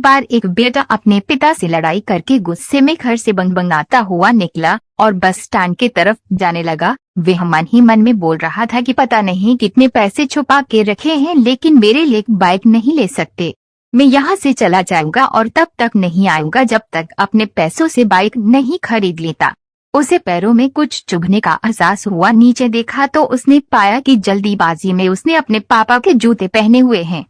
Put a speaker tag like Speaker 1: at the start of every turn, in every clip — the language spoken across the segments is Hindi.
Speaker 1: बार एक बेटा अपने पिता से लड़ाई करके गुस्से में घर से बंगबंगाता हुआ निकला और बस स्टैंड की तरफ जाने लगा। वह मन ही मन में बोल रहा था कि पता नहीं कितने पैसे छुपा के रखे हैं, लेकिन मेरे लिए बाइक नहीं ले सकते। मैं यहाँ से चला जाऊंगा और तब तक नहीं आऊंगा जब तक अपने पैसों से बाइक नहीं खरीद लेता। उसे पैरों में कुछ चुभने का एहसास हुआ। नीचे देखा तो उसने पाया कि जल्दीबाजी में उसने अपने पापा के जूते पहने हुए हैं।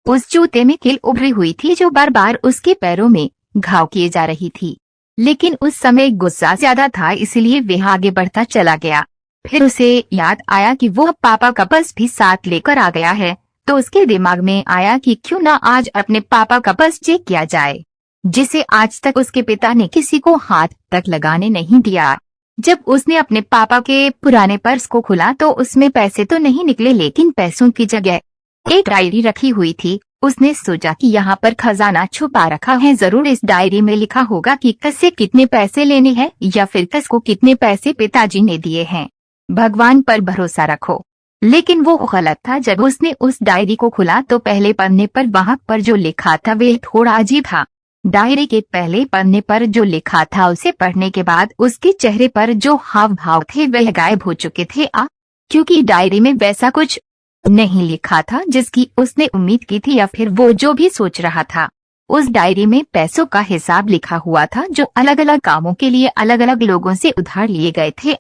Speaker 1: उस जूते में कील उभरी हुई थी जो बार बार उसके पैरों में घाव किए जा रही थी, लेकिन उस समय गुस्सा ज्यादा था, इसलिए वह आगे बढ़ता चला गया। फिर उसे याद आया कि वो पापा का पर्स भी साथ लेकर आ गया है, तो उसके दिमाग में आया कि क्यों ना आज अपने पापा का पर्स चेक किया जाए, जिसे आज तक उसके पिता ने किसी को हाथ तक लगाने नहीं दिया। जब उसने अपने पापा के पुराने पर्स को खोला तो उसमें पैसे तो नहीं निकले, लेकिन पैसों की जगह एक डायरी रखी हुई थी। उसने सोचा कि यहाँ पर खजाना छुपा रखा है, जरूर इस डायरी में लिखा होगा कि कस से कितने पैसे लेने हैं या फिर कस को कितने पैसे पिताजी ने दिए हैं। भगवान पर भरोसा रखो। लेकिन वो गलत था। जब उसने उस डायरी को खोला तो पहले पन्ने पर वहाँ पर जो लिखा था वह थोड़ा अजीब था। डायरी के पहले पन्ने पर जो लिखा था उसे पढ़ने के बाद उसके चेहरे पर जो हाव भाव थे वह गायब हो चुके थे, क्योंकि डायरी में वैसा कुछ नहीं लिखा था जिसकी उसने उम्मीद की थी या फिर वो जो भी सोच रहा था। उस डायरी में पैसों का हिसाब लिखा हुआ था जो अलग अलग कामों के लिए अलग अलग लोगों से उधार लिए गए थे।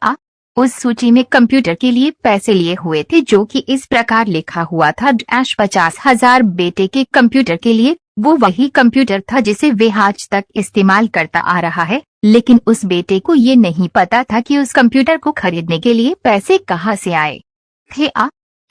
Speaker 1: उस सूची में कंप्यूटर के लिए पैसे लिए हुए थे, जो कि इस प्रकार लिखा हुआ था 50,000 बेटे के कंप्यूटर के लिए। वो वही कंप्यूटर था जिसे वह आज तक इस्तेमाल करता आ रहा है, लेकिन उस बेटे को ये नहीं पता था कि उस कंप्यूटर को खरीदने के लिए पैसे कहाँ से आए थे।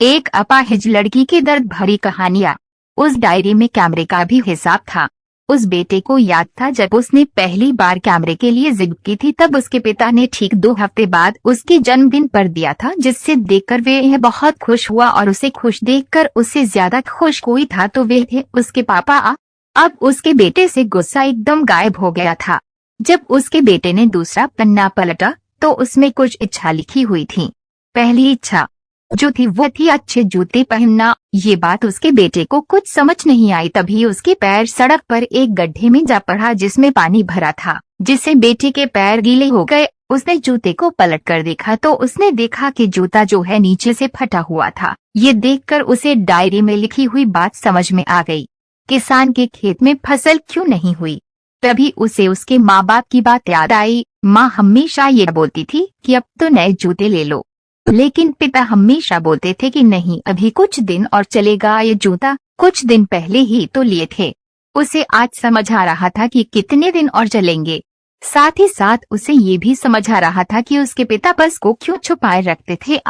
Speaker 1: एक अपाहिज लड़की की दर्द भरी कहानियां। उस डायरी में कैमरे का भी हिसाब था। उस बेटे को याद था जब उसने पहली बार कैमरे के लिए जिद की थी, तब उसके पिता ने ठीक 2 हफ्ते बाद उसके जन्मदिन पर दिया था, जिससे देखकर वह बहुत खुश हुआ और उसे खुश देखकर उससे ज्यादा खुश कोई था तो वे थे उसके पापा। अब उसके बेटे से गुस्सा एकदम गायब हो गया था। जब उसके बेटे ने दूसरा पन्ना पलटा तो उसमें कुछ इच्छा लिखी हुई थी। पहली इच्छा जो थी वो थी अच्छे जूते पहनना। ये बात उसके बेटे को कुछ समझ नहीं आई। तभी उसके पैर सड़क पर एक गड्ढे में जा पड़ा जिसमें पानी भरा था, जिससे बेटे के पैर गीले हो गए। उसने जूते को पलट कर देखा तो उसने देखा कि जूता जो है नीचे से फटा हुआ था। ये देखकर उसे डायरी में लिखी हुई बात समझ में आ गई। किसान के खेत में फसल क्यों नहीं हुई। तभी उसे उसके माँ बाप की बात याद आई। माँ हमेशा ये बोलती थी कि अब तो नए जूते ले लो, लेकिन पिता हमेशा बोलते थे कि नहीं, अभी कुछ दिन और चलेगा। ये जूता कुछ दिन पहले ही तो लिए थे। उसे आज समझ आ रहा था कि कितने दिन और चलेंगे। साथ ही साथ उसे ये भी समझ आ रहा था कि उसके पिता बस को क्यों छुपाए रखते थे।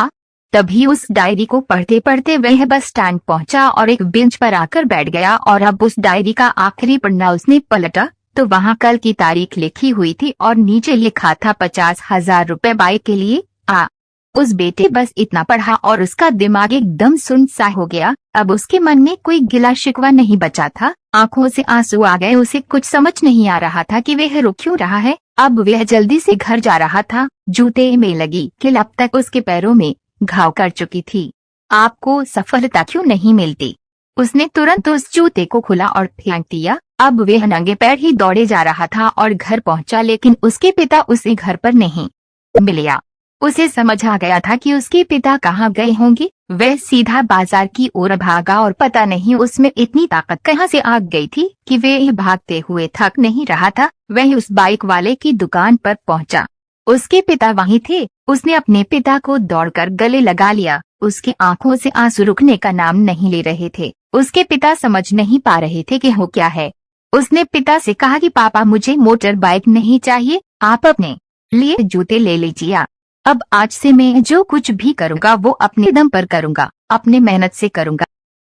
Speaker 1: तभी उस डायरी को पढ़ते पढ़ते वह बस स्टैंड पहुंचा और एक बेंच पर आकर बैठ गया। और अब उस डायरी का आखिरी पन्ना उसने पलटा तो वहाँ कल की तारीख लिखी हुई थी और नीचे लिखा था 50,000 रुपए बाइक के लिए। उस बेटे बस इतना पढ़ा और उसका दिमाग एकदम सुन्न सा हो गया। अब उसके मन में कोई गिला शिकवा नहीं बचा था। आंखों से आंसू आ गए। उसे कुछ समझ नहीं आ रहा था कि वह रो क्यों रहा है। अब वह जल्दी से घर जा रहा था। जूते में लगी कील अब तक उसके पैरों में घाव कर चुकी थी। आपको सफलता क्यों नहीं मिलती। उसने तुरंत उस जूते को खोला और फेंक दिया। अब वह नंगे पैर ही दौड़े जा रहा था और घर पहुंचा, लेकिन उसके पिता उसे घर पर नहीं मिले। उसे समझ आ गया था कि उसके पिता कहाँ गए होंगे। वह सीधा बाजार की ओर भागा और पता नहीं उसमें इतनी ताकत कहाँ से आ गई थी कि वह भागते हुए थक नहीं रहा था। वह उस बाइक वाले की दुकान पर पहुंचा। उसके पिता वहीं थे। उसने अपने पिता को दौड़कर गले लगा लिया। उसकी आंखों से आंसू रुकने का नाम नहीं ले रहे थे। उसके पिता समझ नहीं पा रहे थे कि हो क्या है। उसने पिता से कहा कि पापा, मुझे मोटर बाइक नहीं चाहिए, आप अपने लिए जूते ले लीजिए। अब आज से मैं जो कुछ भी करूंगा वो अपने दम पर करूंगा, अपने मेहनत से करूंगा।